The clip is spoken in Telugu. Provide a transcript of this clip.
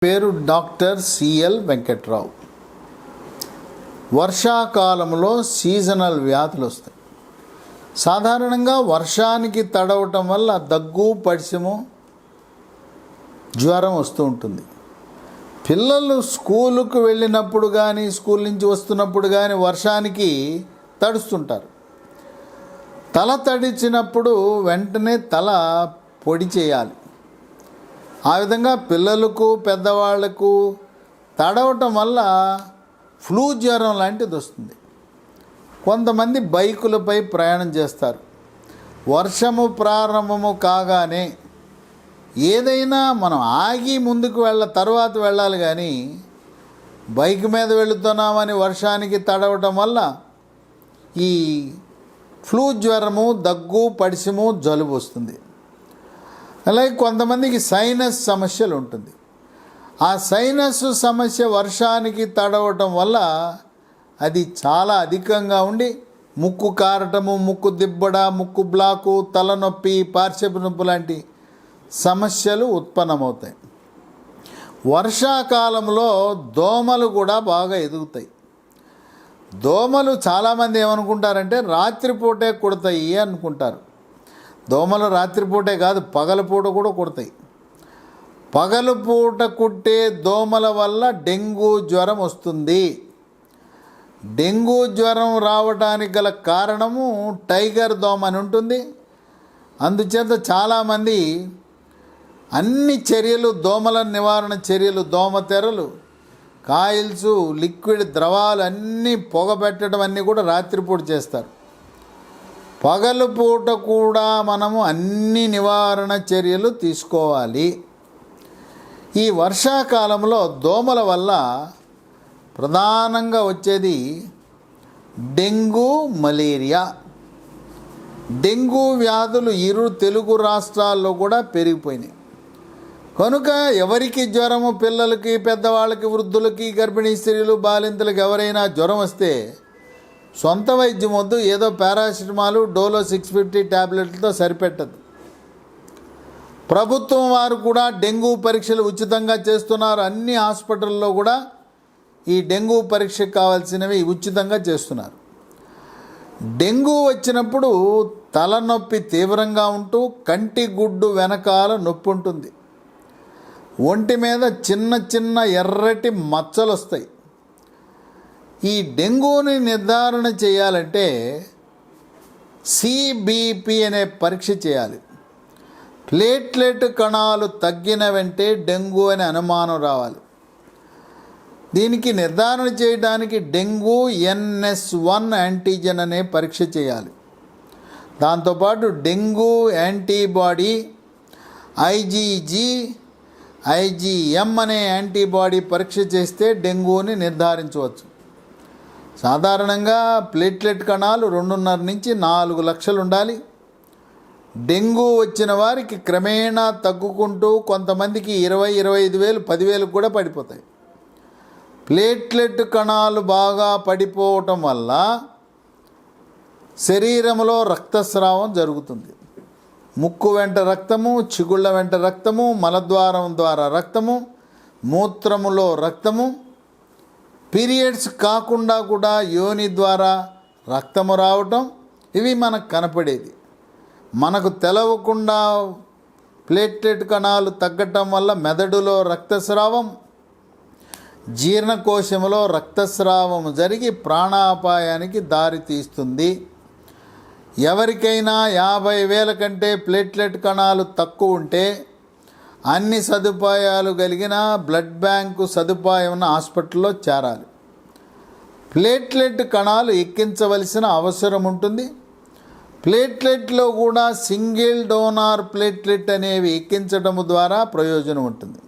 పేరు డాక్టర్ సిఎల్ వెంకట్రావు. వర్షాకాలంలో సీజనల్ వ్యాధులు వస్తాయి. సాధారణంగా వర్షానికి తడవటం వల్ల దగ్గు, పడిశము, జ్వరం వస్తూ ఉంటుంది. పిల్లలు స్కూలుకు వెళ్ళినప్పుడు కానీ, స్కూల్ నుంచి వస్తున్నప్పుడు కానీ వర్షానికి తడుస్తుంటారు. తల తడిచినప్పుడు వెంటనే తల పొడి చేయాలి. ఆ విధంగా పిల్లలకు, పెద్దవాళ్లకు తడవటం వల్ల ఫ్లూ జ్వరం లాంటిది వస్తుంది. కొంతమంది బైకులపై ప్రయాణం చేస్తారు. వర్షము ప్రారంభము కాగానే ఏదైనా మనం ఆగి ముందుకు తర్వాత వెళ్ళాలి, కానీ బైక్ మీద వెళుతున్నామని వర్షానికి తడవటం వల్ల ఈ ఫ్లూ జ్వరము, దగ్గు, పడిశము, జలుబు వస్తుంది. అలాగే కొంతమందికి సైనస్ సమస్యలు ఉంటుంది. ఆ సైనస్ సమస్య వర్షానికి తడవటం వల్ల అది చాలా అధికంగా ఉండి ముక్కు కారటము, ముక్కు దిబ్బడ, ముక్కు బ్లాకు, తలనొప్పి, పార్శ్వపు నొప్పి లాంటి సమస్యలు ఉత్పన్నమవుతాయి. వర్షాకాలంలో దోమలు కూడా బాగా ఎదుగుతాయి. దోమలు చాలామంది ఏమనుకుంటారంటే రాత్రిపూటే కుడతాయి అనుకుంటారు. దోమలు రాత్రిపూటే కాదు, పగలపూట కూడా కుడతాయి. పగలపూట కుట్టే దోమల వల్ల డెంగ్యూ జ్వరం వస్తుంది. డెంగ్యూ జ్వరం రావడానికి గల కారణము టైగర్ దోమ అని ఉంటుంది. అందుచేత చాలామంది అన్ని చర్యలు, దోమల నివారణ చర్యలు, దోమతెరలు, కాయిల్స్, లిక్విడ్ ద్రవాలు అన్నీ పొగబెట్టడం అన్నీ కూడా రాత్రిపూట చేస్తారు. పగలుపూట కూడా మనము అన్ని నివారణ చర్యలు తీసుకోవాలి. ఈ వర్షాకాలంలో దోమల వల్ల ప్రధానంగా వచ్చేది డెంగ్యూ, మలేరియా. డెంగ్యూ వ్యాధులు ఇరు తెలుగు రాష్ట్రాల్లో కూడా పెరిగిపోయినాయి. కనుక ఎవరికి జ్వరము, పిల్లలకి, పెద్దవాళ్ళకి, వృద్ధులకి, గర్భిణీ స్త్రీలు, బాలింతలకు ఎవరైనా జ్వరం వస్తే సొంత వైద్యం వద్దు. ఏదో పారాసిటమాల్, డోలో 650 ట్యాబ్లెట్లతో సరిపెట్టదు. ప్రభుత్వం వారు కూడా డెంగ్యూ పరీక్షలు ఉచితంగా చేస్తున్నారు. అన్ని హాస్పిటల్లో కూడా ఈ డెంగ్యూ పరీక్షకు కావాల్సినవి ఉచితంగా చేస్తున్నారు. డెంగ్యూ వచ్చినప్పుడు తలనొప్పి తీవ్రంగా ఉంటూ కంటి గుడ్డు వెనకాల నొప్పి ఉంటుంది. ఒంటి మీద చిన్న చిన్న ఎర్రటి మచ్చలు వస్తాయి. ఈ డెంగ్యూని నిర్ధారణ చేయాలంటే సిబిపి అనే పరీక్ష చేయాలి. ప్లేట్లెట్ కణాలు తగ్గిన వెంటే డెంగ్యూ అనే అనుమానం రావాలి. దీనికి నిర్ధారణ చేయడానికి డెంగ్యూ NS1 యాంటీజెన్ అనే పరీక్ష చేయాలి. దాంతోపాటు డెంగ్యూ యాంటీబాడీ IgM అనే యాంటీబాడీ పరీక్ష చేస్తే డెంగ్యూని నిర్ధారించవచ్చు. సాధారణంగా ప్లేట్లెట్ కణాలు 2.5 నుంచి 4 లక్షలు ఉండాలి. డెంగ్యూ వచ్చిన వారికి క్రమేణా తగ్గుకుంటూ కొంతమందికి 20-25 వేలు, 10,000 కూడా పడిపోతాయి. ప్లేట్లెట్ కణాలు బాగా పడిపోవటం వల్ల శరీరంలో రక్తస్రావం జరుగుతుంది. ముక్కు వెంట రక్తము, చిగుళ్ళ వెంట రక్తము, మలద్వారం ద్వారా రక్తము, మూత్రములో రక్తము, పీరియడ్స్ కాకుండా కూడా యోని ద్వారా రక్తము రావటం, ఇవి మనకు కనపడేది. మనకు తెలవకుండా ప్లేట్లెట్ కణాలు తగ్గటం వల్ల మెదడులో రక్తస్రావం, జీర్ణకోశంలో రక్తస్రావం జరిగి ప్రాణాపాయానికి దారితీస్తుంది. ఎవరికైనా 50,000 కంటే ప్లేట్లెట్ కణాలు తక్కువ ఉంటే అన్ని సదుపాయాలు కలిగిన బ్లడ్ బ్యాంకు సదుపాయం ఉన్న హాస్పిటల్లో చేరాలి. ప్లేట్లెట్ కణాలు ఎక్కించవలసిన అవసరం ఉంటుంది. ప్లేట్లెట్లో కూడా సింగిల్ డోనార్ ప్లేట్లెట్ అనేవి ఎక్కించడం ద్వారా ప్రయోజనం ఉంటుంది.